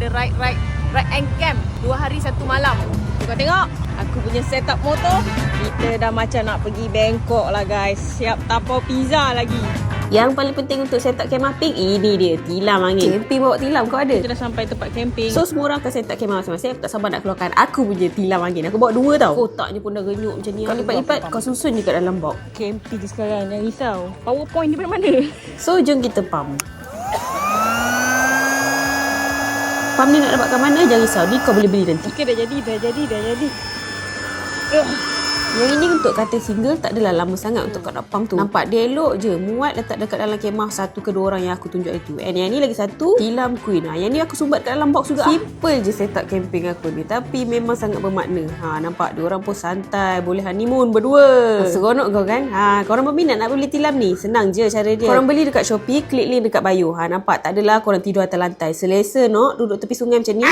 ada ride and camp 2 hari 1 malam. Kau tengok aku punya setup motor. Kita dah macam nak pergi Bangkok lah guys. Siap tapau pizza lagi. Yang paling penting untuk setup camping ini dia, tilam angin. Camping bawa tilam kau ada? Kita dah sampai tempat camping. So semua orang akan setup camping masing-masing. Aku tak sabar nak keluarkan aku punya tilam angin. Aku bawa 2 tau. Kotaknya pun dah renyuk macam ni. Kau lipat-lipat kau susun je kat dalam box. Camping sekarang, jangan risau. PowerPoint daripada mana? So jom kita pump. Pump ni nak dapatkan mana jangan risau. Ni kau boleh beli nanti. Okay, dah jadi. Yang ini untuk katil single tak adalah lama sangat untuk kau nak pump tu. Nampak dia elok je. Muat letak dekat dalam kemah 1 ke 2 orang yang aku tunjuk itu. And yang ni lagi satu, tilam queen. Yang ni aku sumbat kat dalam box juga. Simple je setup camping aku ni. Tapi memang sangat bermakna. Nampak dia orang pun santai. Boleh honeymoon berdua. Seronok kau kan? Korang berminat nak beli tilam ni? Senang je cara dia. Korang beli dekat Shopee, klik link dekat bio. Nampak tak adalah korang tidur atas lantai. Selesa duduk tepi sungai macam ni.